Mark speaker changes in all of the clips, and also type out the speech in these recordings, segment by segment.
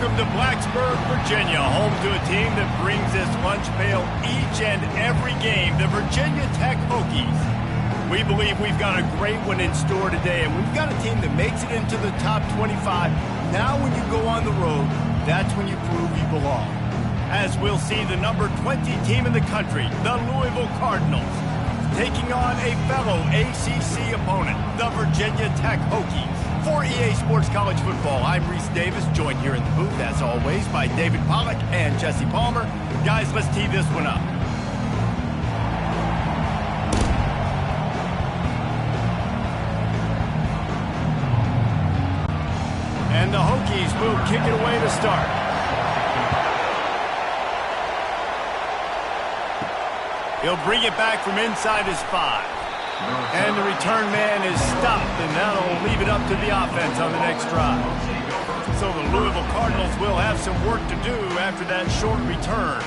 Speaker 1: Welcome to Blacksburg, Virginia, home to a team that brings this lunch pail each and every game, the Virginia Tech Hokies. We believe we've got a great one in store today, and we've got a team that makes it into the top 25. Now when you go on the road, that's when you prove you belong. As we'll see the number 20 team in the country, the Louisville Cardinals, taking on a fellow ACC opponent, the Virginia Tech Hokies. For EA Sports College Football, I'm Reese Davis, joined here in the booth, as always, by David Pollack and Jesse Palmer. Guys, let's tee this one up. And the Hokies will kick it away to start. He'll bring it back from inside his 5. And the return man is stopped, and that'll leave it up to the offense on the next drive. So the Louisville Cardinals will have some work to do after that short return.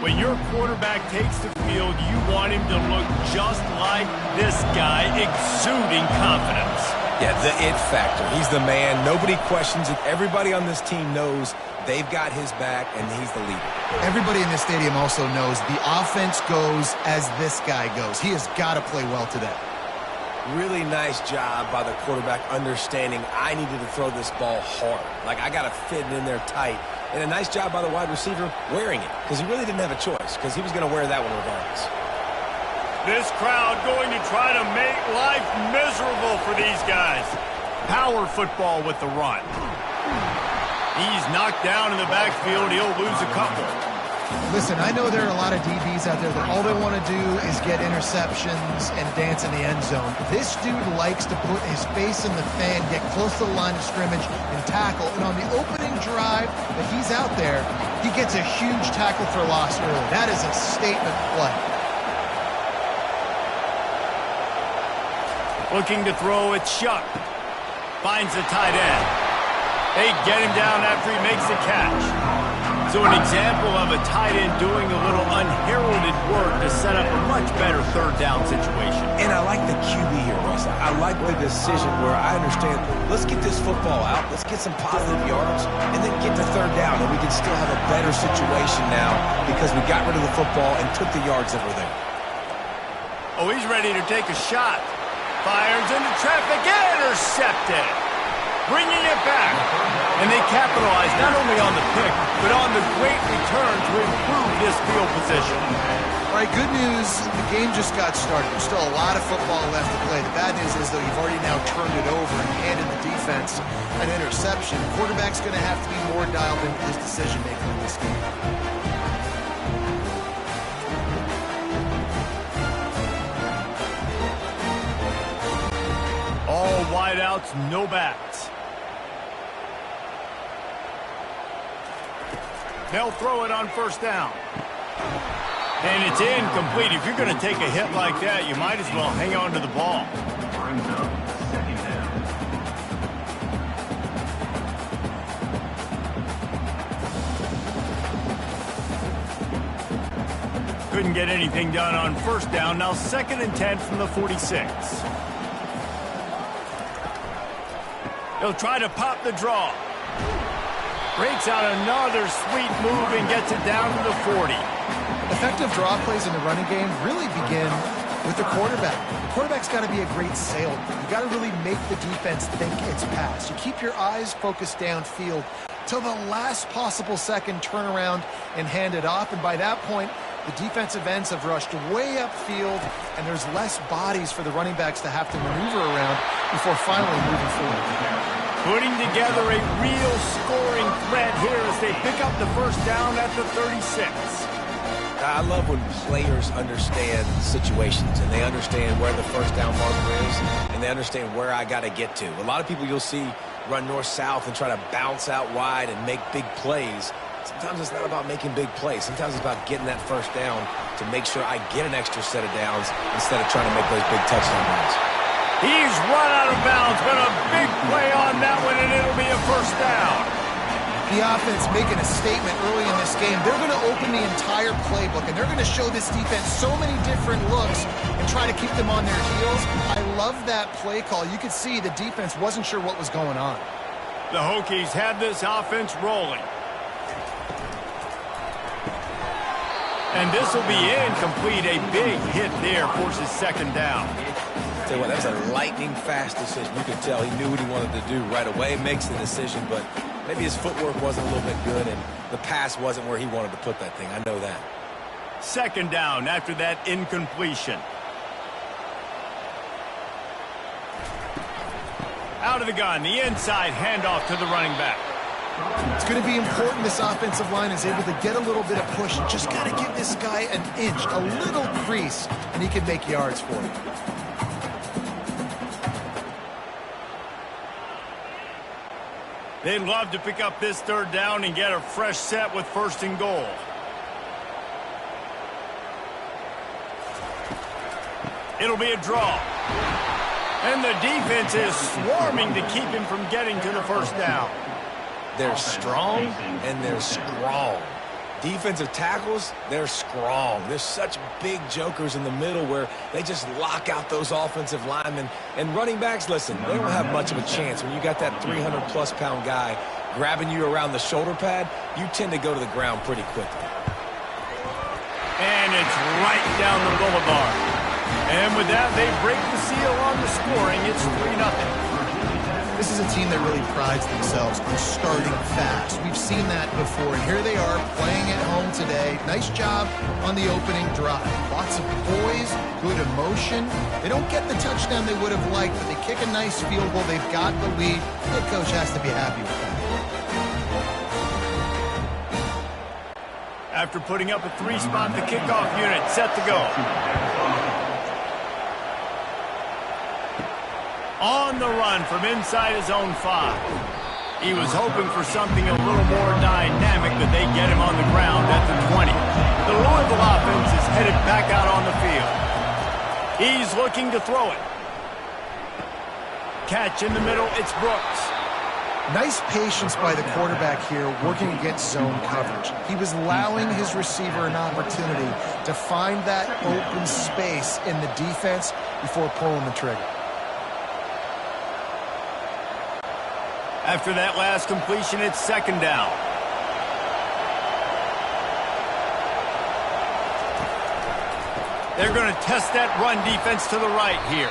Speaker 1: When your quarterback takes the field, you want him to look just like this guy, exuding confidence.
Speaker 2: Yeah, the it factor. He's the man. Nobody questions it. Everybody on this team knows they've got his back, and he's the leader.
Speaker 3: Everybody in this stadium also knows the offense goes as this guy goes. He has got to play well today.
Speaker 2: Really nice job by the quarterback understanding I needed to throw this ball hard. Like, I got to fit it in there tight. And a nice job by the wide receiver wearing it, because he really didn't have a choice, because he was going to wear that one regardless.
Speaker 1: This crowd going to try to make life miserable for these guys. Power football with the run. He's knocked down in the backfield. He'll lose a couple.
Speaker 3: Listen, I know there are a lot of DBs out there that all they want to do is get interceptions and dance in the end zone. This dude likes to put his face in the fan, get close to the line of scrimmage, and tackle. And on the opening drive that he's out there, he gets a huge tackle for loss early. That is a statement play.
Speaker 1: Looking to throw, it's Shuck. Finds the tight end. They get him down after he makes the catch. So an example of a tight end doing a little unheralded work to set up a much better third down situation.
Speaker 2: And I like the QB here, Russ. I like the decision where I understand, let's get this football out, let's get some positive yards, and then get to third down, and we can still have a better situation now because we got rid of the football and took the yards that were there.
Speaker 1: Oh, he's ready to take a shot. Fires into traffic, intercepted. Bringing it back. And they capitalize not only on the pick, but on the great return to improve this field position.
Speaker 3: All right, good news. The game just got started. There's still a lot of football left to play. The bad news is, though, you've already now turned it over and handed the defense an interception. The quarterback's going to have to be more dialed into his decision-making in this game.
Speaker 1: All wideouts, no backs. They'll throw it on first down. And it's incomplete. If you're going to take a hit like that, you might as well hang on to the ball. Couldn't get anything done on first down. Now 2nd and 10 from the 46. He'll try to pop the draw. Breaks out another sweet move and gets it down to the 40.
Speaker 3: Effective draw plays in the running game really begin with the quarterback. The quarterback's got to be a great salesman. You got to really make the defense think it's pass. You keep your eyes focused downfield till the last possible second, turn around and hand it off. And by that point, the defensive ends have rushed way upfield, and there's less bodies for the running backs to have to maneuver around before finally moving forward.
Speaker 1: Putting together a real scoring threat here as they pick up the first down at the 36.
Speaker 2: I love when players understand situations and they understand where the first down marker is and they understand where I got to get to. A lot of people you'll see run north-south and try to bounce out wide and make big plays. Sometimes it's not about making big plays. Sometimes it's about getting that first down to make sure I get an extra set of downs instead of trying to make those big touchdown runs.
Speaker 1: He's run out of bounds, but a big play on that one, and it'll be a first down.
Speaker 3: The offense making a statement early in this game. They're going to open the entire playbook, and they're going to show this defense so many different looks and try to keep them on their heels. I love that play call. You could see the defense wasn't sure what was going on.
Speaker 1: The Hokies have this offense rolling. And this will be incomplete. A big hit there forces second down.
Speaker 2: Tell you what, that was a lightning-fast decision. You could tell he knew what he wanted to do right away. Makes the decision, but maybe his footwork wasn't a little bit good, and the pass wasn't where he wanted to put that thing. I know that.
Speaker 1: Second down after that incompletion. Out of the gun, the inside handoff to the running back.
Speaker 3: It's going to be important this offensive line is able to get a little bit of push. You just got to give this guy an inch, a little crease, and he can make yards for you.
Speaker 1: They'd love to pick up this third down and get a fresh set with first and goal. It'll be a draw. And the defense is swarming to keep him from getting to the first down.
Speaker 2: They're strong and they're strong. Defensive tackles, they're strong. There's such big jokers in the middle where they just lock out those offensive linemen. And running backs, listen, they don't have much of a chance. When you got that 300-plus pound guy grabbing you around the shoulder pad, you tend to go to the ground pretty quickly.
Speaker 1: And it's right down the boulevard. And with that, they break the seal on the scoring. It's 3-0.
Speaker 3: This is a team that really prides themselves on starting fast. We've seen that before. Here they are playing at home today. Nice job on the opening drive. Lots of poise, good emotion. They don't get the touchdown they would have liked, but they kick a nice field goal. They've got the lead. The coach has to be happy with that.
Speaker 1: After putting up a three-spot, the kickoff unit set to go. On the run from inside his own 5. He was hoping for something a little more dynamic, but they get him on the ground at the 20. The Louisville offense is headed back out on the field. He's looking to throw it. Catch in the middle, it's Brooks.
Speaker 3: Nice patience by the quarterback here working against zone coverage. He was allowing his receiver an opportunity to find that open space in the defense before pulling the trigger.
Speaker 1: After that last completion, it's second down. They're going to test that run defense to the right here.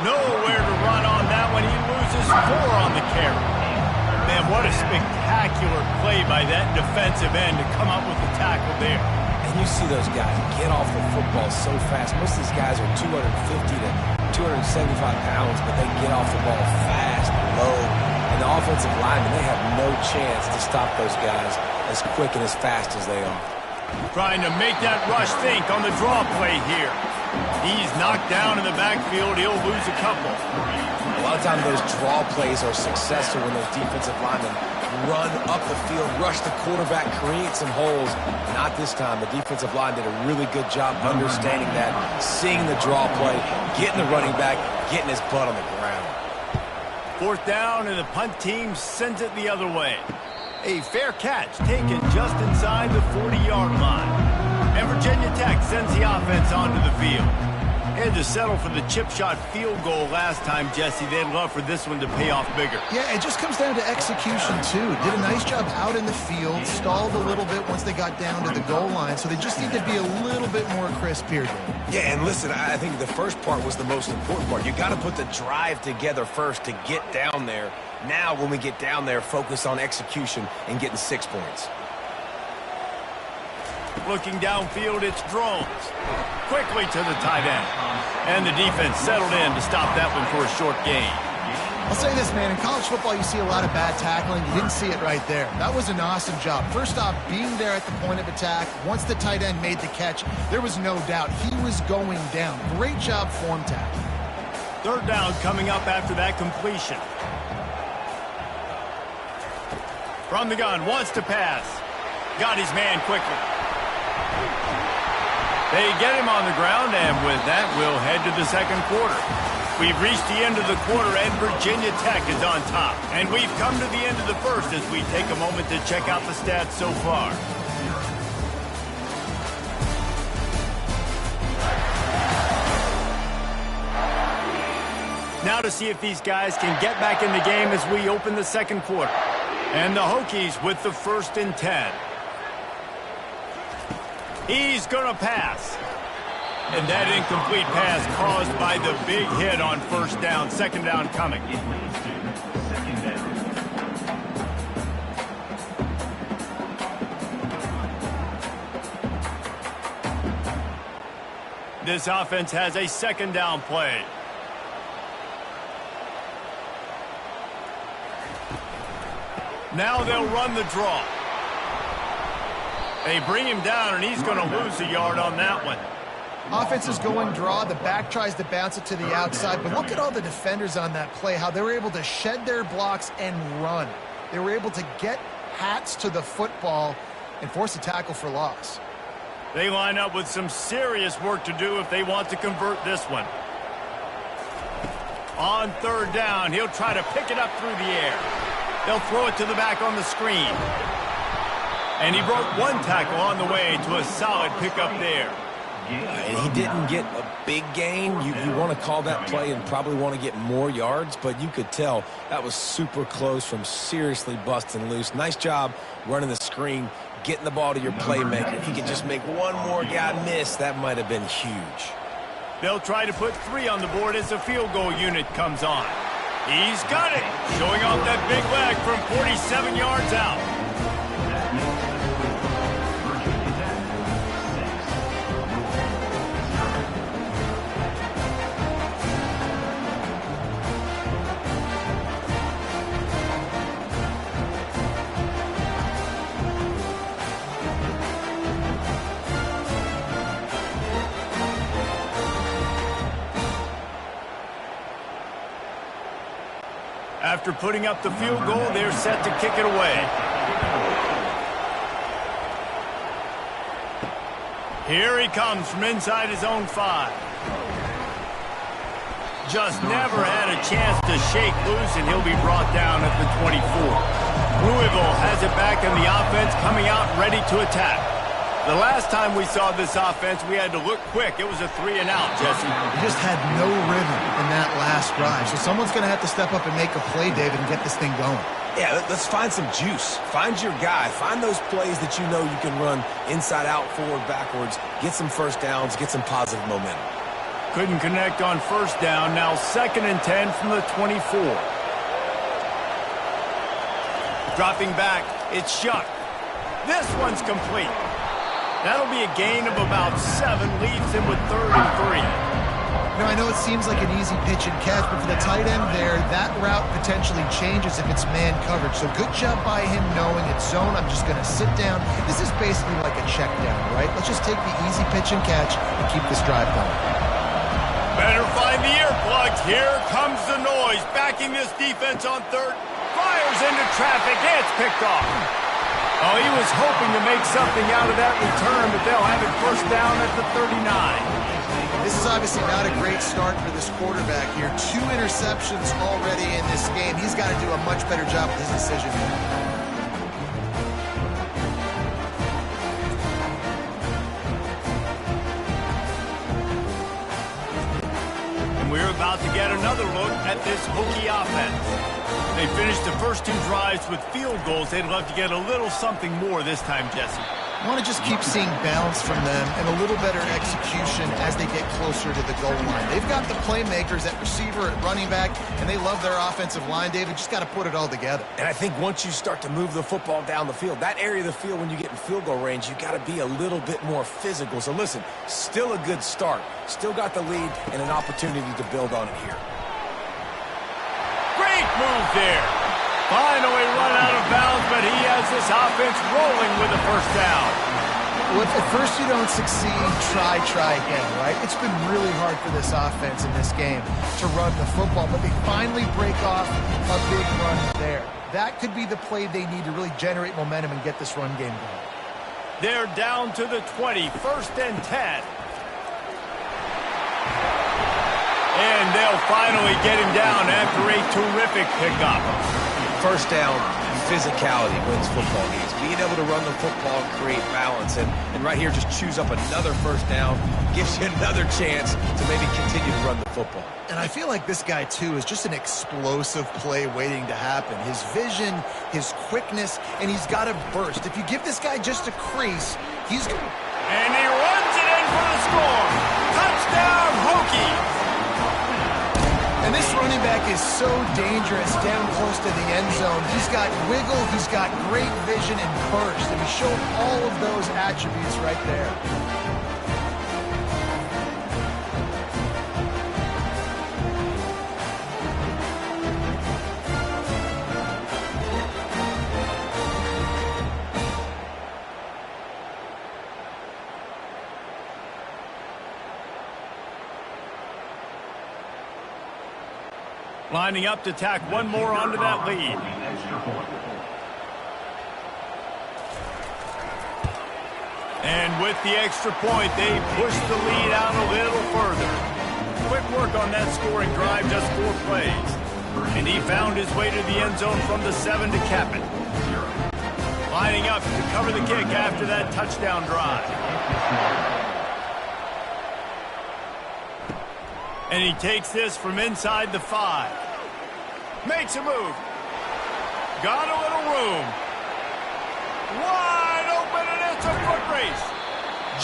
Speaker 1: Nowhere to run on that one. He loses 4 on the carry. Man, what a spectacular play by that defensive end to come up with the tackle there.
Speaker 2: And you see those guys get off the football so fast. Most of these guys are 250 to 275 pounds, but they get off the ball fast, low. And the offensive linemen, they have no chance to stop those guys as quick and as fast as they are.
Speaker 1: Trying to make that rush think on the draw play here. He's knocked down in the backfield. He'll lose a couple.
Speaker 2: A lot of times those draw plays are successful when those defensive linemen run up the field, rush the quarterback, create some holes. Not this time. The defensive line did a really good job understanding that, seeing the draw play, getting the running back, getting his butt on the ground.
Speaker 1: Fourth down, and the punt team sends it the other way. A fair catch taken just inside the 40-yard line. And Virginia Tech sends the offense onto the field. They had to settle for the chip shot field goal last time, Jesse. They'd love for this one to pay off bigger.
Speaker 3: Yeah, it just comes down to execution, too. Did a nice job out in the field, stalled a little bit once they got down to the goal line, so they just need to be a little bit more crisp here, Dave.
Speaker 2: Yeah, and listen, I think the first part was the most important part. You got to put the drive together first to get down there. Now, when we get down there, focus on execution and getting 6 points.
Speaker 1: Looking downfield, it's Drones. Quickly to the tight end. And the defense settled in to stop that one for a short gain.
Speaker 3: I'll say this, man. In college football, you see a lot of bad tackling. You didn't see it right there. That was an awesome job. First off, being there at the point of attack. Once the tight end made the catch, there was no doubt he was going down. Great job form tackle.
Speaker 1: Third down coming up after that completion. From the gun, wants to pass. Got his man quickly. They get him on the ground, and with that, we'll head to the second quarter. We've reached the end of the quarter, and Virginia Tech is on top. And we've come to the end of the first as we take a moment to check out the stats so far. Now to see if these guys can get back in the game as we open the second quarter. And the Hokies with the 1st and 10. He's going to pass. And that incomplete pass caused by the big hit on 1st down. 2nd down coming. This offense has a 2nd down play. Now they'll run the draw. They bring him down, and he's going to lose a yard on that one.
Speaker 3: Offense is going draw. The back tries to bounce it to the outside. But look at all the defenders on that play, how they were able to shed their blocks and run. They were able to get hats to the football and force a tackle for loss.
Speaker 1: They line up with some serious work to do if they want to convert this one. On 3rd down, he'll try to pick it up through the air. They'll throw it to the back on the screen. And he broke one tackle on the way to a solid pickup there.
Speaker 2: And he didn't get a big gain. You want to call that play and probably want to get more yards, but you could tell that was super close from seriously busting loose. Nice job running the screen, getting the ball to your playmaker. If he could just make one more guy miss, that might have been huge.
Speaker 1: They'll try to put 3 on the board as the field goal unit comes on. He's got it, showing off that big leg from 47 yards out. After putting up the field goal, they're set to kick it away. Here he comes from inside his own 5. Just never had a chance to shake loose, and he'll be brought down at the 24. Louisville has it back, and the offense coming out ready to attack. The last time we saw this offense, we had to look quick. It was a 3 and out, Jesse.
Speaker 3: They just had no rhythm in that last drive. So someone's going to have to step up and make a play, David, and get this thing going.
Speaker 2: Yeah, let's find some juice. Find your guy. Find those plays that you know you can run inside out, forward, backwards. Get some 1st downs. Get some positive momentum.
Speaker 1: Couldn't connect on 1st down. Now 2nd and 10 from the 24. Dropping back. It's Shuck. This one's complete. That'll be a gain of about 7, leaves him with 3rd and 3.
Speaker 3: Now, I know it seems like an easy pitch and catch, but for the tight end there, that route potentially changes if it's man coverage. So good job by him knowing it's zone. I'm just going to sit down. This is basically like a check down, right? Let's just take the easy pitch and catch and keep this drive going.
Speaker 1: Better find the earplugs. Here comes the noise. Backing this defense on 3rd. Fires into traffic. It's picked off. Oh, he was hoping to make something out of that return, but they'll have it 1st down at the 39.
Speaker 3: This is obviously not a great start for this quarterback here. 2 interceptions already in this game. He's got to do a much better job with his decision.
Speaker 1: And we're about to get another look at this Hokie offense. They finished the first 2 drives with field goals. They'd love to get a little something more this time, Jesse.
Speaker 3: I want to just keep seeing balance from them and a little better execution as they get closer to the goal line. They've got the playmakers at receiver, at running back, and they love their offensive line, David. Just got to put it all together.
Speaker 2: And I think once you start to move the football down the field, that area of the field when you get in field goal range, you got to be a little bit more physical. So listen, still a good start. Still got the lead and an opportunity to build on it here.
Speaker 1: Great move there. Finally run out of bounds, but he has this offense rolling with a 1st down.
Speaker 3: Well, if at first you don't succeed, try again, right? It's been really hard for this offense in this game to run the football, but they finally break off a big run there. That could be the play they need to really generate momentum and get this run game going.
Speaker 1: They're down to the 20, 1st and 10. And they'll finally get him down after a terrific pickup.
Speaker 2: First down, physicality wins football games. Being able to run the football and create balance. And right here, just choose up another first down. Gives you another chance to maybe continue to run the football.
Speaker 3: And I feel like this guy, too, is just an explosive play waiting to happen. His vision, his quickness, and he's got a burst. If you give this guy just a crease, he's...
Speaker 1: And he runs it in for the score. Touchdown, Hokies!
Speaker 3: And this running back is so dangerous down close to the end zone. He's got wiggle, he's got great vision and burst, and he showed all of those attributes right there.
Speaker 1: Lining up to tack one more onto that lead. And with the extra point, they push the lead out a little further. Quick work on that scoring drive, just 4 plays. And he found his way to the end zone from the 7 to cap it. Lining up to cover the kick after that touchdown drive. And he takes this from inside the 5. Makes a move. Got a little room. Wide open, and it's a foot race.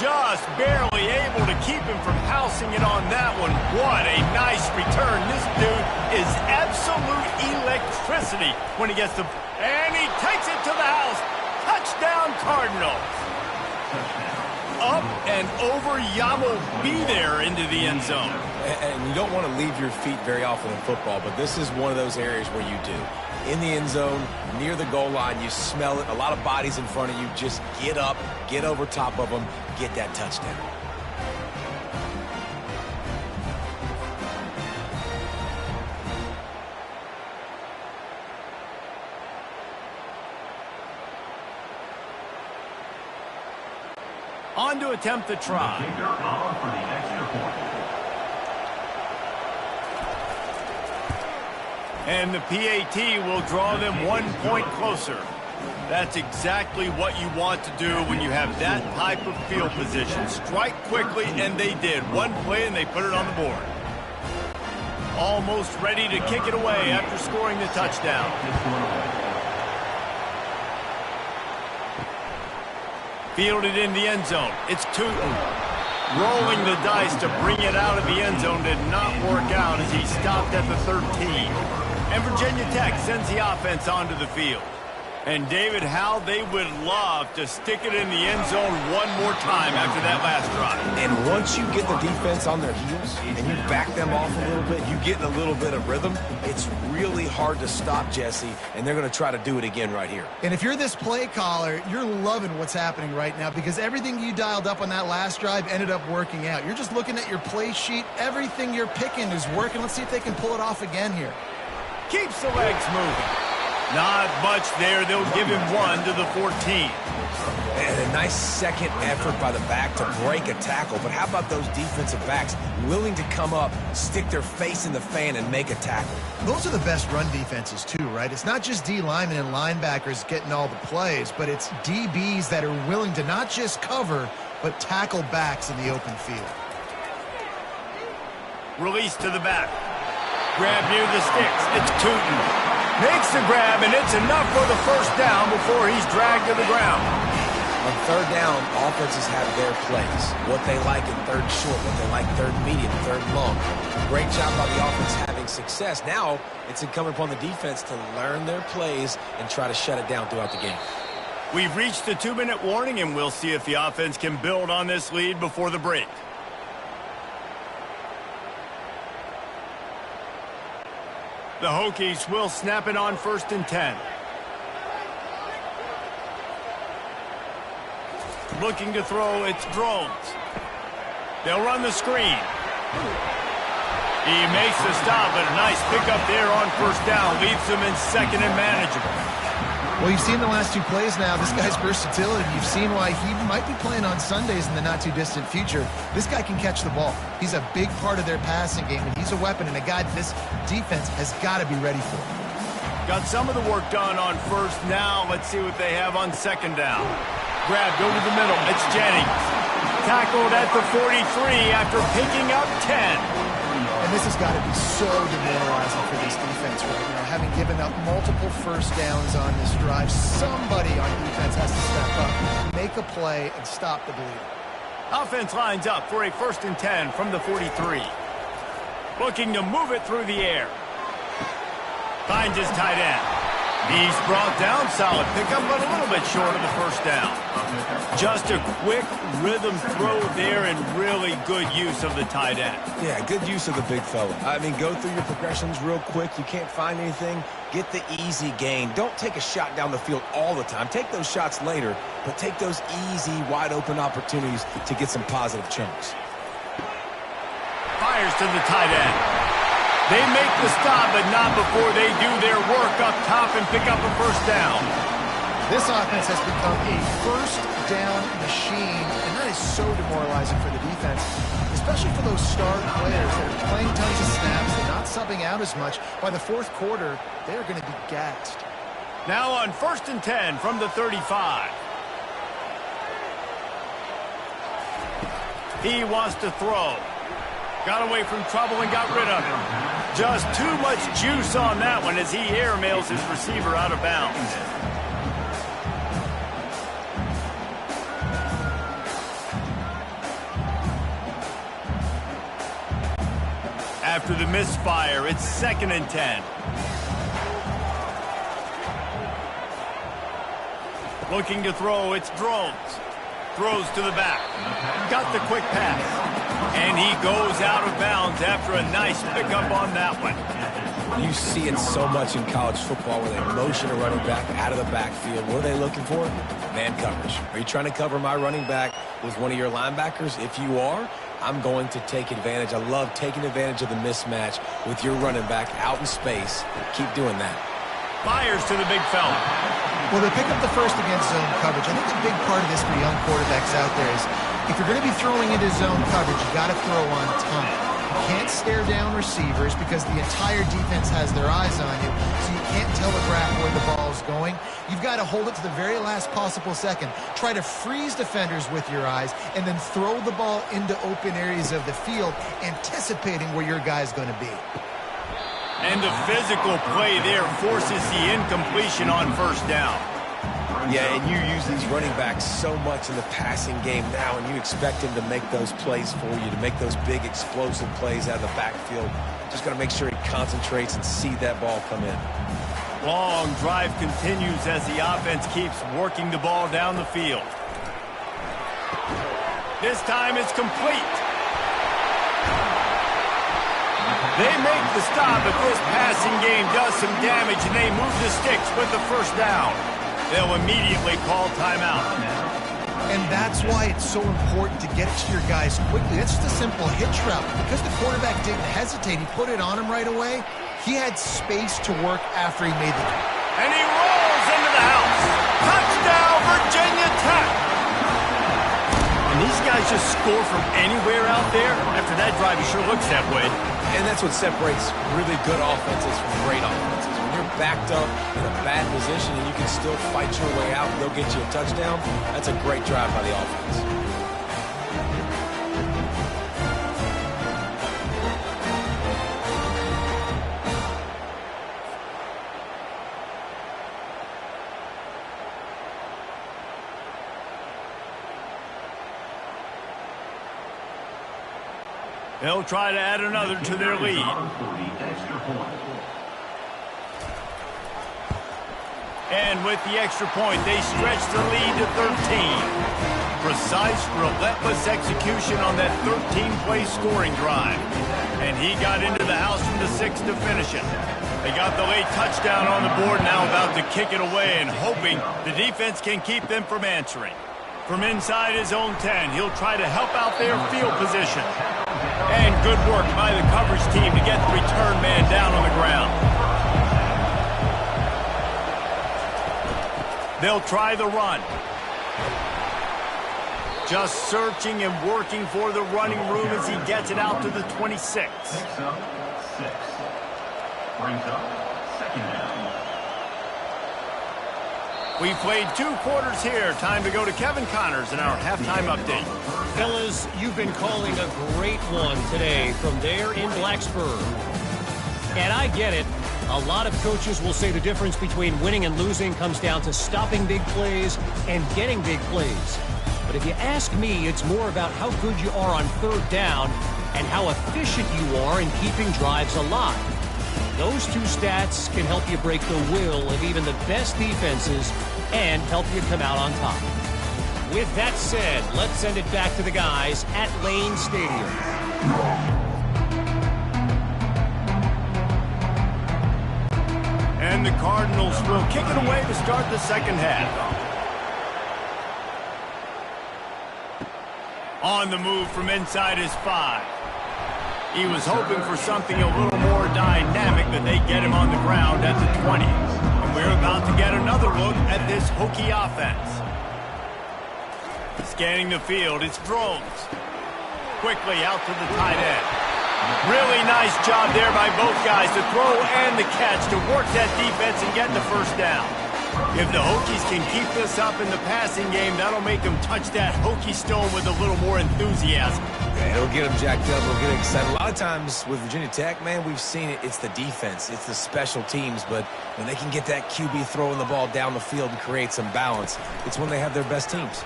Speaker 1: Just barely able to keep him from housing it on that one. What a nice return. This dude is absolute electricity when he gets the... And he takes it to the house. Touchdown, Cardinals. Up and over, Yamo be there into the end zone.
Speaker 2: And you don't want to leave your feet very often in football, but this is one of those areas where you do. In the end zone, near the goal line, you smell it. A lot of bodies in front of you. Just get up, get over top of them, get that touchdown.
Speaker 1: On to attempt the try. And the PAT will draw them 1 point closer. That's exactly what you want to do when you have that type of field position. Strike quickly, and they did. 1 play, and they put it on the board. Almost ready to kick it away after scoring the touchdown. Fielded in the end zone. It's Tootin. Rolling the dice to bring it out of the end zone did not work out as he stopped at the 13. And Virginia Tech sends the offense onto the field. And David, how they would love to stick it in the end zone one more time after that last drive.
Speaker 2: And once you get the defense on their heels and you back them off a little bit, you get in a little bit of rhythm, it's really hard to stop, Jesse, and they're going to try to do it again right here.
Speaker 3: And if you're this play caller, you're loving what's happening right now because everything you dialed up on that last drive ended up working out. You're just looking at your play sheet. Everything you're picking is working. Let's see if they can pull it off again here.
Speaker 1: Keeps the legs moving. Not much there. They'll give him 1 to the 14.
Speaker 2: And a nice second effort by the back to break a tackle. But how about those defensive backs willing to come up, stick their face in the fan, and make a tackle?
Speaker 3: Those are the best run defenses, too, right? It's not just D linemen and linebackers getting all the plays, but it's DBs that are willing to not just cover, but tackle backs in the open field.
Speaker 1: Release to the back. Grab near the sticks. It's Tootin. Makes the grab, and it's enough for the first down before he's dragged to the ground.
Speaker 2: On third down, offenses have their plays. What they like in third short, what they like third medium, third long. Great job by the offense having success. Now it's incumbent upon the defense to learn their plays and try to shut it down throughout the game.
Speaker 1: We've reached the 2-minute warning, and we'll see if the offense can build on this lead before the break. The Hokies will snap it on 1st and 10. Looking to throw, it's Drones. They'll run the screen. He makes the stop, but a nice pickup there on 1st down. Leaves them in 2nd and manageable.
Speaker 3: Well, you've seen the last two plays now. This guy's versatility. You've seen why he might be playing on Sundays in the not-too-distant future. This guy can catch the ball. He's a big part of their passing game, and he's a weapon and a guy that this defense has got to be ready for.
Speaker 1: Got some of the work done on first. Now let's see what they have on second down. Grabbed over the middle. It's Jennings. Tackled at the 43 after picking up 10.
Speaker 3: And this has got to be so demoralizing for this defense right now. Having given up multiple first downs on this drive, somebody on defense has to step up, make a play, and stop the bleeding.
Speaker 1: Offense lines up for a 1st and 10 from the 43. Looking to move it through the air. Finds his tight end. He's brought down, solid pickup, but a little bit short of the first down. Just a quick rhythm throw there and really good use of the tight end.
Speaker 2: Yeah, good use of the big fella. I mean, go through your progressions real quick. You can't find anything. Get the easy gain. Don't take a shot down the field all the time. Take those shots later, but take those easy, wide-open opportunities to get some positive chunks.
Speaker 1: Fires to the tight end. They make the stop, but not before they do their work up top and pick up a first down.
Speaker 3: This offense has become a first down machine, and that is so demoralizing for the defense, especially for those star players that are playing tons of snaps. They're not subbing out as much. By the fourth quarter, they're going to be gassed.
Speaker 1: Now on 1st and 10 from the 35. He wants to throw. Got away from trouble and got rid of him. Just too much juice on that one as he airmails his receiver out of bounds. After the misfire, it's 2nd and 10. Looking to throw, it's Drones. Throws to the back. Got the quick pass. And he goes out of bounds after a nice pickup on that one.
Speaker 2: You see it so much in college football where they motion a running back out of the backfield. What are they looking for? Man coverage. Are you trying to cover my running back with one of your linebackers? If you are, I'm going to take advantage. I love taking advantage of the mismatch with your running back out in space. Keep doing that.
Speaker 1: Fires to the big fella.
Speaker 3: Well, they pick up the first against zone coverage. I think a big part of this for young quarterbacks out there is if you're going to be throwing into zone coverage, you got to throw on time. You can't stare down receivers because the entire defense has their eyes on you, so you can't telegraph where the ball is going. You've got to hold it to the very last possible second. Try to freeze defenders with your eyes, and then throw the ball into open areas of the field, anticipating where your guy's going to be.
Speaker 1: And the physical play there forces the incompletion on first down.
Speaker 2: Yeah, and you use these running backs so much in the passing game now, and you expect them to make those plays for you, to make those big explosive plays out of the backfield. Just got to make sure he concentrates and see that ball come in.
Speaker 1: Long drive continues as the offense keeps working the ball down the field. This time it's complete. They make the stop, but this passing game does some damage, and they move the sticks with the first down. They'll immediately call timeout.
Speaker 3: And that's why it's so important to get it to your guys quickly. That's just a simple hitch route. Because the quarterback didn't hesitate, he put it on him right away. He had space to work after he made the throw.
Speaker 1: And he rolls into the house. Touchdown, Virginia Tech. And these guys just score from anywhere out there. After that drive, he sure looks that way.
Speaker 2: And that's what separates really good offenses from great offenses. When you're backed up in a bad position and you can still fight your way out and they'll get you a touchdown, that's a great drive by the offense.
Speaker 1: They'll try to add another to their lead. And with the extra point, they stretch the lead to 13. Precise, relentless execution on that 13-play scoring drive. And he got into the house from the 6 to finish it. They got the late touchdown on the board, now about to kick it away and hoping the defense can keep them from answering. From inside his own 10, he'll try to help out their field position. And good work by the coverage team to get the return man down on the ground. They'll try the run. Just searching and working for the running room as he gets it out to the 26.
Speaker 4: Picks up 6. Brings up 2nd down.
Speaker 1: We played 2 quarters here. Time to go to Kevin Connors in our halftime update.
Speaker 5: Fellas, you've been calling a great one today from there in Blacksburg. And I get it. A lot of coaches will say the difference between winning and losing comes down to stopping big plays and getting big plays. But if you ask me, it's more about how good you are on 3rd down and how efficient you are in keeping drives alive. Those 2 stats can help you break the will of even the best defenses and help you come out on top. With that said, let's send it back to the guys at Lane Stadium.
Speaker 1: And the Cardinals will kick it away to start the 2nd half. On the move from inside his 5. He was hoping for something a little more dynamic, but they get him on the ground at the 20. And we're about to get another look at this Hokie offense. Scanning the field, it's Drones. Quickly out to the tight end. Really nice job there by both guys to throw and the catch to work that defense and get the 1st down. If the Hokies can keep this up in the passing game, that'll make them touch that Hokie stone with a little more enthusiasm.
Speaker 2: Yeah, it'll get them jacked up. It'll get them excited. A lot of times with Virginia Tech, man, we've seen it. It's the defense. It's the special teams. But when they can get that QB throwing the ball down the field and create some balance, it's when they have their best teams.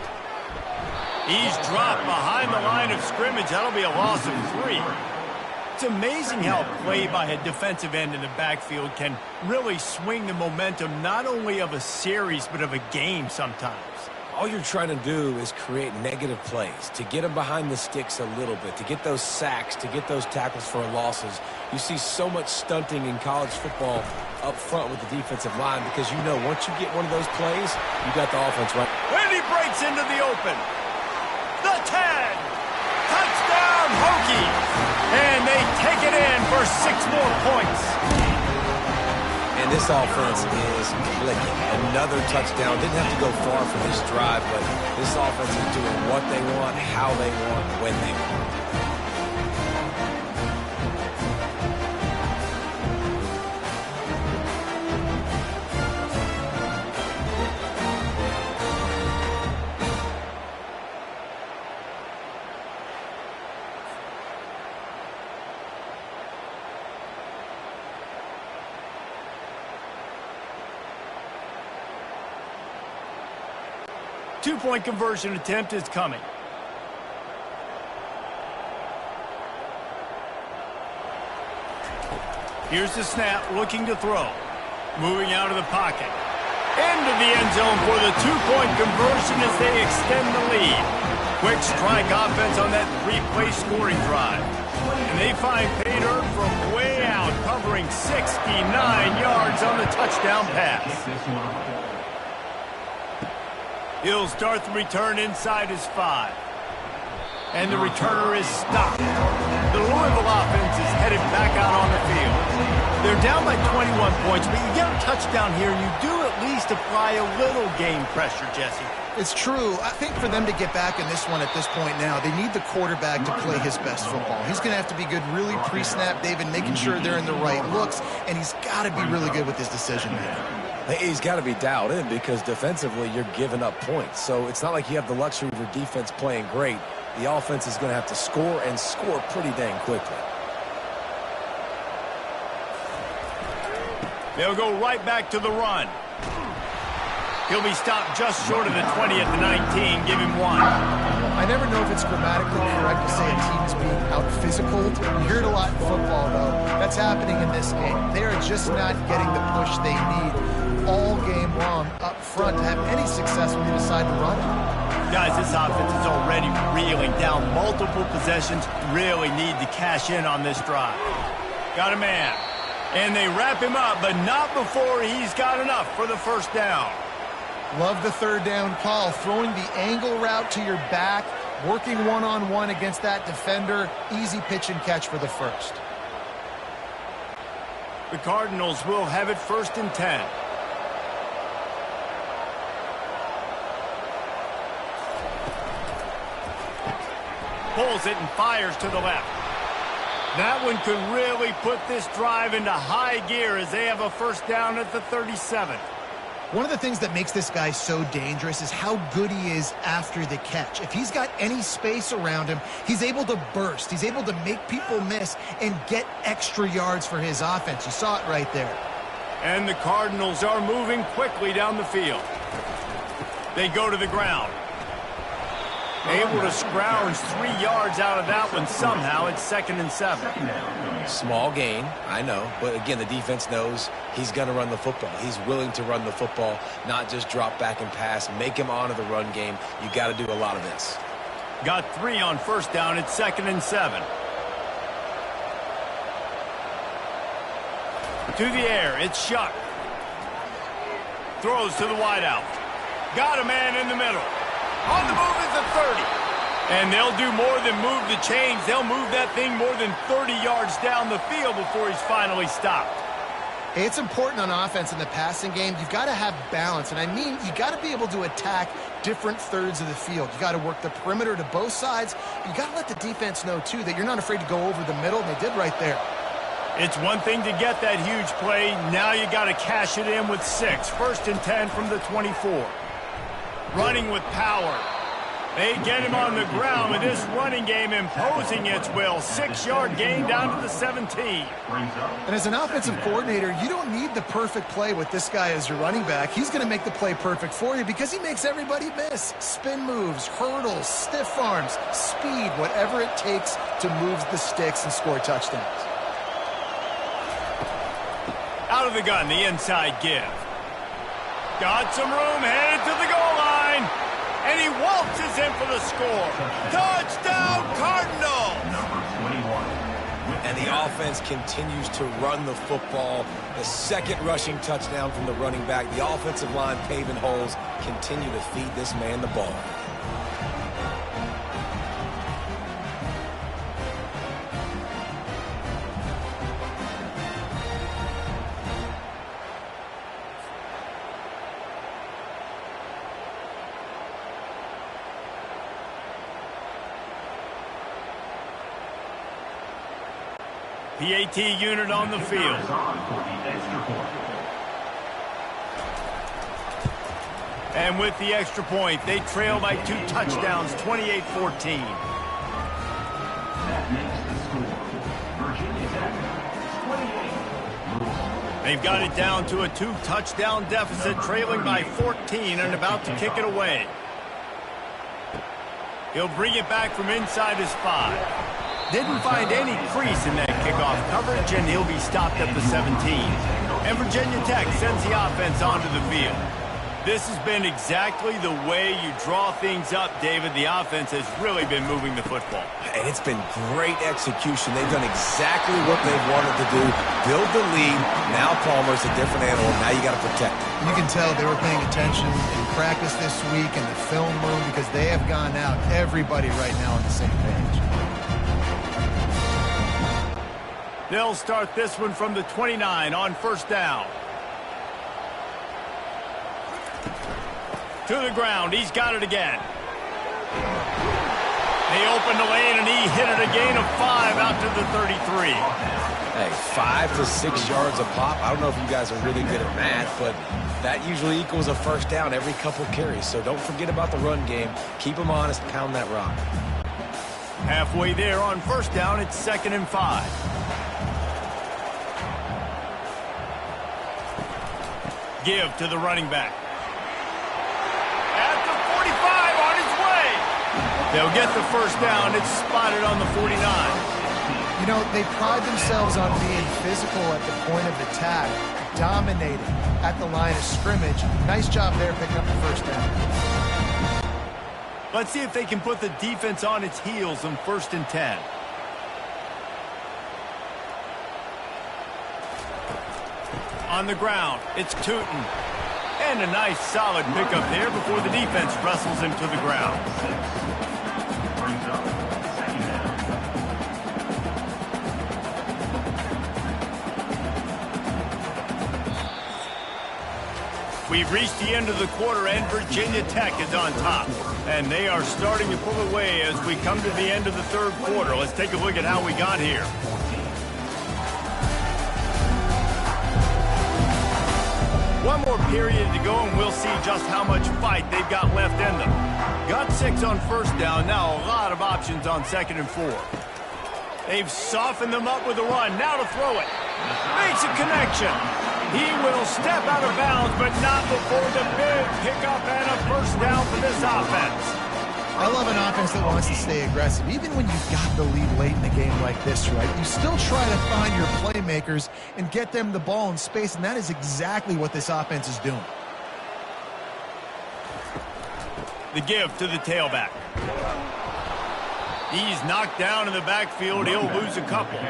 Speaker 1: He's dropped behind the line of scrimmage. That'll be a loss of 3. It's amazing how play by a defensive end in the backfield can really swing the momentum not only of a series but of a game sometimes.
Speaker 2: All you're trying to do is create negative plays, to get them behind the sticks a little bit, to get those sacks, to get those tackles for losses. You see so much stunting in college football up front with the defensive line because you know once you get one of those plays, you got the offense right.
Speaker 1: When he breaks into the open, the 10, touchdown Hokies, and they take it in for 6 more points.
Speaker 2: And this offense is clicking. Another touchdown. Didn't have to go far for this drive, but this offense is doing what they want, how they want, when they want.
Speaker 1: Two-point conversion attempt is coming. Here's the snap, looking to throw. Moving out of the pocket. Into the end zone for the 2-point conversion as they extend the lead. Quick strike offense on that 3-play scoring drive. And they find Pay Dirt from way out, covering 69 yards on the touchdown pass. He'll start the return inside his 5. And the returner is stopped. The Louisville offense is headed back out on the field. They're down by 21 points, but you get a touchdown here, and you do at least apply a little game pressure, Jesse.
Speaker 3: It's true. I think for them to get back in this one at this point now, they need the quarterback to play his best football. He's going to have to be good really pre-snap, David, making sure they're in the right looks, and he's got to be really good with his decision-making.
Speaker 2: He's got to be dialed in because defensively you're giving up points. So it's not like you have the luxury of your defense playing great. The offense is going to have to score and score pretty dang quickly.
Speaker 1: They'll go right back to the run. He'll be stopped just short of the 20 at the 19. Give him 1.
Speaker 3: I never know if it's grammatically correct to say a team is being out-physicaled. You hear it a lot in football, though. That's happening in this game. They are just not getting the push they need all game long up front to have any success when they decide to run it.
Speaker 1: Guys, this offense is already reeling down multiple possessions. Really need to cash in on this drive. Got a man. And they wrap him up, but not before he's got enough for the 1st down.
Speaker 3: Love the 3rd down call. Throwing the angle route to your back, working one-on-one against that defender. Easy pitch and catch for the 1st. The
Speaker 1: Cardinals will have it 1st and 10. Pulls it and fires to the left. That one could really put this drive into high gear as they have a first down at the 37.
Speaker 3: One of the things that makes this guy so dangerous is how good he is after the catch. If he's got any space around him, he's able to burst. He's able to make people miss and get extra yards for his offense. You saw it right there.
Speaker 1: And the Cardinals are moving quickly down the field. They go to the ground. Able to scrounge 3 yards out of that one somehow. It's 2nd and 7.
Speaker 2: Small gain, I know. But again, the defense knows he's going to run the football. He's willing to run the football, not just drop back and pass. Make him honor the run game. You got to do a lot of this.
Speaker 1: Got 3 on first down. It's 2nd and 7. To the air. It's Shuck. Throws to the wideout. Got a man in the middle. On the move is the 30. And they'll do more than move the chains. They'll move that thing more than 30 yards down the field before he's finally stopped.
Speaker 3: Hey, it's important on offense in the passing game. You've got to have balance. And I mean, you got to be able to attack different thirds of the field. You got to work the perimeter to both sides. You got to let the defense know, too, that you're not afraid to go over the middle. And they did right there.
Speaker 1: It's one thing to get that huge play. Now you got to cash it in with 6. 1st and 10 from the 24. Running with power. They get him on the ground with this running game imposing its will. 6-yard gain down to the 17.
Speaker 3: And as an offensive coordinator, you don't need the perfect play with this guy as your running back. He's going to make the play perfect for you because he makes everybody miss. Spin moves, hurdles, stiff arms, speed, whatever it takes to move the sticks and score touchdowns.
Speaker 1: Out of the gun, the inside give. Got some room, headed to the goal line. And he waltzes in for the score. Touchdown, Cardinals!
Speaker 2: And the offense continues to run the football. The 2nd rushing touchdown from the running back. The offensive line paving holes. Continue to feed this man the ball.
Speaker 1: PAT unit on the field. And with the extra point, they trail by 2 touchdowns, 28-14.
Speaker 4: That makes the score. Virginia Tech 28.
Speaker 1: They've got it down to a 2-touchdown deficit, trailing by 14 and about to kick it away. He'll bring it back from inside his 5. Didn't find any crease in that kickoff coverage, and he'll be stopped at the 17. And Virginia Tech sends the offense onto the field. This has been exactly the way you draw things up, David. The offense has really been moving the football.
Speaker 2: And it's been great execution. They've done exactly what they've wanted to do. Build the lead. Now Palmer's a different animal. Now you got to protect him.
Speaker 3: You can tell they were paying attention in practice this week in the film room because they have gone out, everybody right now on the same page.
Speaker 1: They'll start this one from the 29 on first down. To the ground. He's got it again. They opened the lane, and he hit it a gain of 5 out to the 33.
Speaker 2: Hey, 5 to 6 yards a pop. I don't know if you guys are really good at math, but that usually equals a first down every couple carries. So don't forget about the run game. Keep them honest. Pound that rock.
Speaker 1: Halfway there on first down. It's 2nd and 5. Give to the running back. At the 45, on his way. They'll get the first down. It's spotted on the 49.
Speaker 3: You know, they pride themselves on being physical at the point of attack, dominating at the line of scrimmage. Nice job there picking up the first down.
Speaker 1: Let's see if they can put the defense on its heels on 1st and 10. On the ground, it's Tootin. And a nice solid pickup there before the defense wrestles him to the ground.
Speaker 4: Brings up 2nd down.
Speaker 1: We've reached the end of the quarter, and Virginia Tech is on top. And they are starting to pull away as we come to the end of the third quarter. Let's take a look at how we got here. One more period to go, and we'll see just how much fight they've got left in them. Got 6 on first down. Now a lot of options on 2nd and 4. They've softened them up with a run. Now to throw it. Makes a connection. He will step out of bounds, but not before the big pickup and a first down for this offense.
Speaker 3: I love an offense that wants to stay aggressive. Even when you've got the lead late in a game like this, right, you still try to find your playmakers and get them the ball in space, and that is exactly what this offense is doing.
Speaker 1: The give to the tailback. He's knocked down in the backfield. He'll lose a couple.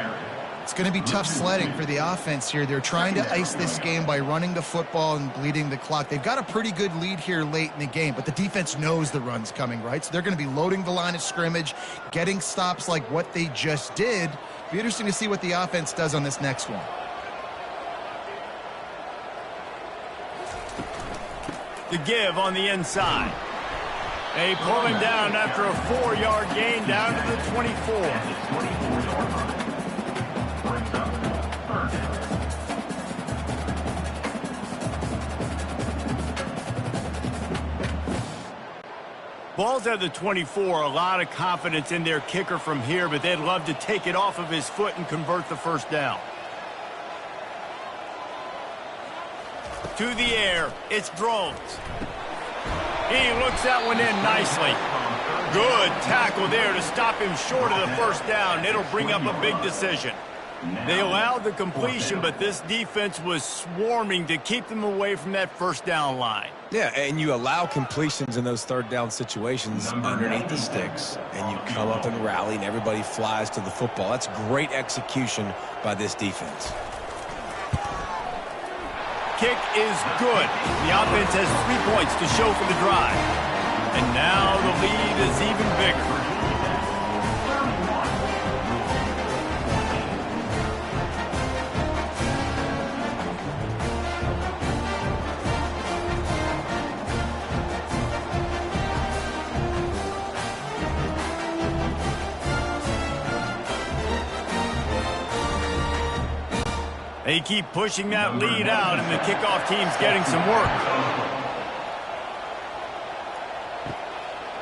Speaker 3: It's going to be tough sledding for the offense here. They're trying to ice this game by running the football and bleeding the clock. They've got a pretty good lead here late in the game, but the defense knows the run's coming, right? So they're going to be loading the line of scrimmage, getting stops like what they just did. Be interesting to see what the offense does on this next one.
Speaker 1: The give on the inside. They pull him down after a 4-yard gain down to the 24. Ball's at the 24. A lot of confidence in their kicker from here, but they'd love to take it off of his foot and convert the first down. To the air. It's Drones. He looks that one in nicely. Good tackle there to stop him short of the first down. It'll bring up a big decision. They allowed the completion, but this defense was swarming to keep them away from that first down line.
Speaker 2: Yeah, and you allow completions in those third down situations underneath the sticks, and you come up and rally, and everybody flies to the football. That's great execution by this defense.
Speaker 1: Kick is good. The offense has 3 points to show for the drive. And now the lead is even bigger. They keep pushing that lead out, and the kickoff team's getting some work.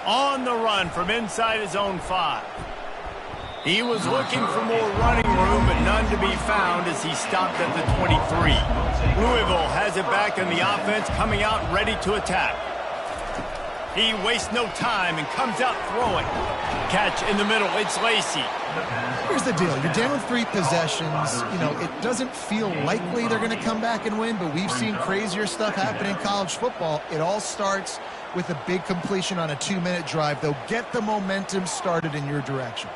Speaker 1: On the run from inside his own 5. He was looking for more running room, but none to be found as he stopped at the 23. Louisville has it back in the offense, coming out ready to attack. He wastes no time and comes out throwing. Catch in the middle. It's Lacey.
Speaker 3: Here's the deal. You're down with 3 possessions. You know, it doesn't feel likely they're going to come back and win, but we've seen crazier stuff happen in college football. It all starts with a big completion on a 2-minute drive. They'll get the momentum started in your direction.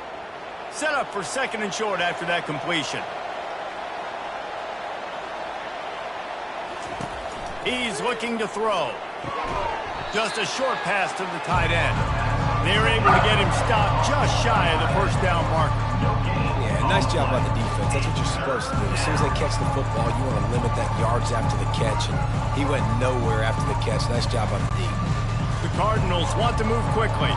Speaker 1: Set up for 2nd and short after that completion. He's looking to throw. Just a short pass to the tight end. They're able to get him stopped just shy of the first down marker.
Speaker 2: Yeah, nice job by the defense. That's what you're supposed to do. As soon as they catch the football, you want to limit that yards after the catch, and he went nowhere after the catch. Nice job by the D.
Speaker 1: The Cardinals want to move quickly.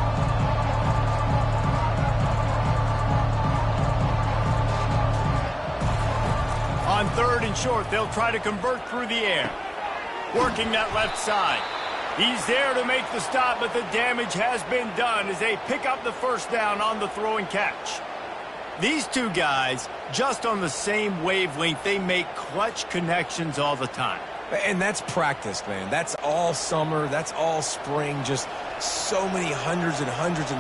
Speaker 1: On 3rd and short, they'll try to convert through the air. Working that left side. He's there to make the stop, but the damage has been done as they pick up the first down on the throw and catch. These two guys, just on the same wavelength, they make clutch connections all the time.
Speaker 2: And that's practice, man. That's all summer. That's all spring. Just so many hundreds and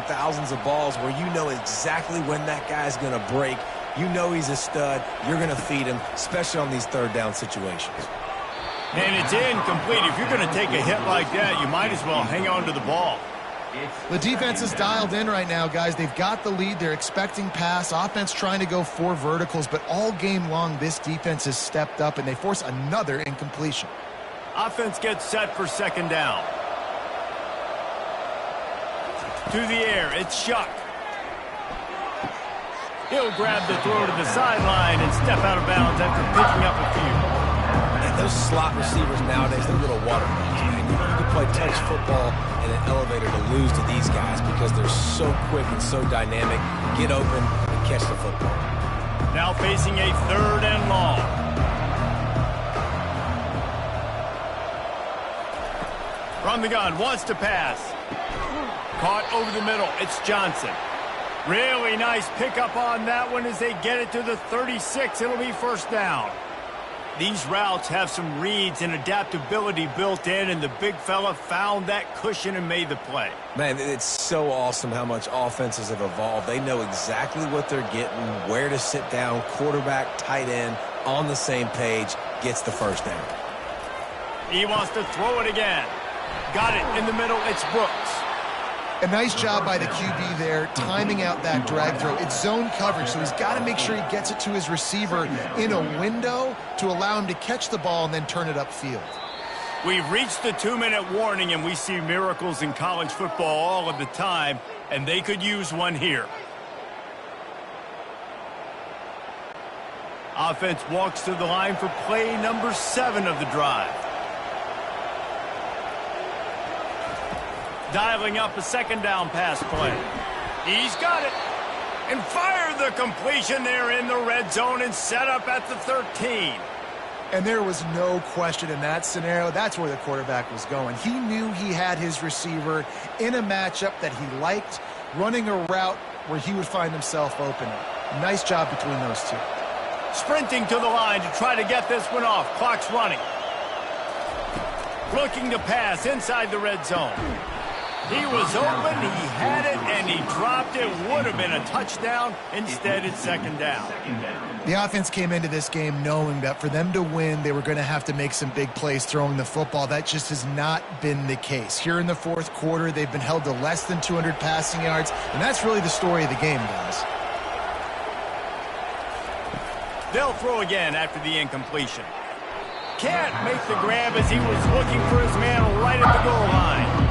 Speaker 2: thousands of balls where you know exactly when that guy's going to break. You know he's a stud. You're going to feed him, especially on these third down situations.
Speaker 1: And it's incomplete. If you're going to take a hit like that, you might as well hang on to the ball.
Speaker 3: The defense is dialed in right now, guys. They've got the lead. They're expecting pass. Offense trying to go 4 verticals, but all game long, this defense has stepped up, and they force another incompletion.
Speaker 1: Offense gets set for 2nd down. To the air, it's Shuck. He'll grab the throw to the sideline and step out of bounds after picking up a few.
Speaker 2: those slot receivers nowadays, they're little watermelons, man. You can play touch football in an elevator to lose to these guys because they're so quick and so dynamic. Get open and catch the football.
Speaker 1: Now facing a 3rd and long. From the gun, wants to pass. Caught over the middle. It's Johnson. Really nice pickup on that one as they get it to the 36. It'll be first down. These routes have some reads and adaptability built in, and the big fella found that cushion and made the play.
Speaker 2: Man, it's so awesome how much offenses have evolved. They know exactly what they're getting, where to sit down, quarterback, tight end, on the same page, gets the first down.
Speaker 1: He wants to throw it again. Got it in the middle. It's Brooks.
Speaker 3: A nice job by the QB there, timing out that drag throw. It's zone coverage, so he's got to make sure he gets it to his receiver in a window to allow him to catch the ball and then turn it upfield.
Speaker 1: We've reached the 2-minute warning, and we see miracles in college football all of the time, and they could use one here. Offense walks to the line for play number 7 of the drive. Dialing up a 2nd down pass play. He's got it. And fired the completion there in the red zone and set up at the 13.
Speaker 3: And there was no question in that scenario. That's where the quarterback was going. He knew he had his receiver in a matchup that he liked, running a route where he would find himself open. Nice job between those two.
Speaker 1: Sprinting to the line to try to get this one off. Clock's running. Looking to pass inside the red zone. He was open, he had it, and he dropped it. Would have been a touchdown. Instead, it's 2nd down.
Speaker 3: The offense came into this game knowing that for them to win, they were going to have to make some big plays throwing the football. That just has not been the case. Here in the 4th quarter, they've been held to less than 200 passing yards, and that's really the story of the game, guys.
Speaker 1: They'll throw again after the incompletion. Can't make the grab as he was looking for his man right at the goal line.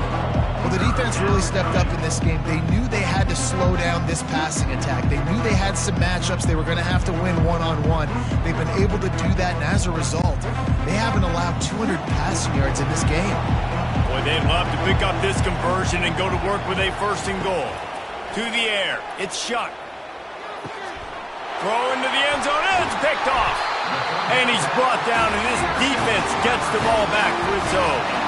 Speaker 3: Well, the defense really stepped up in this game. They knew they had to slow down this passing attack. They knew they had some matchups they were going to have to win one-on-one. They've been able to do that, and as a result, they haven't allowed 200 passing yards in this game.
Speaker 1: Boy, they'd love to pick up this conversion and go to work with a 1st and goal. To the air. It's Shuck. Throw into the end zone. It's picked off. And he's brought down, and this defense gets the ball back for its own.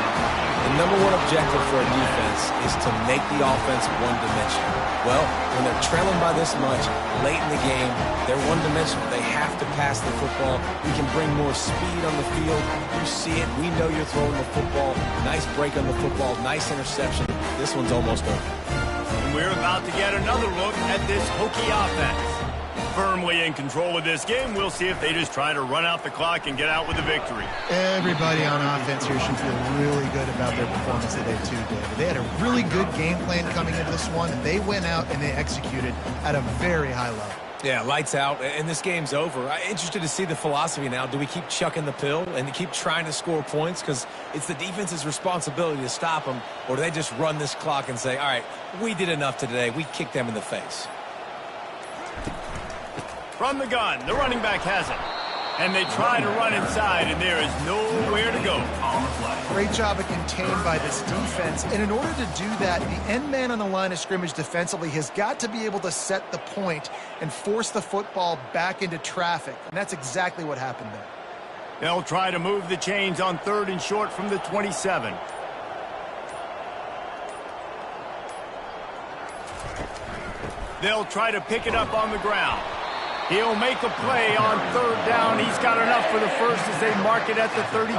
Speaker 2: The number one objective for a defense is to make the offense one-dimensional. Well, when they're trailing by this much late in the game, they're one-dimensional. They have to pass the football. We can bring more speed on the field. You see it. We know you're throwing the football. Nice break on the football. Nice interception. This one's almost over.
Speaker 1: And we're about to get another look at this Hokie offense. Firmly in control of this game. We'll see if they just try to run out the clock and get out with a victory.
Speaker 3: Everybody on offense here should feel really good about their performance today too, David. They had a really good game plan coming into this one. They went out and they executed at a very high level.
Speaker 2: Yeah, lights out, and this game's over. I'm interested to see the philosophy now. Do we keep chucking the pill and keep trying to score points because it's the defense's responsibility to stop them, or do they just run this clock and say, all right, we did enough today. We kicked them in the face.
Speaker 1: From the gun, the running back has it. And they try to run inside, and there is nowhere to go.
Speaker 3: Great job of contained by this defense. And in order to do that, the end man on the line of scrimmage defensively has got to be able to set the point and force the football back into traffic. And that's exactly what happened there.
Speaker 1: They'll try to move the chains on 3rd and short from the 27. They'll try to pick it up on the ground. He'll make a play on 3rd down. He's got enough for the first as they mark it at the 32.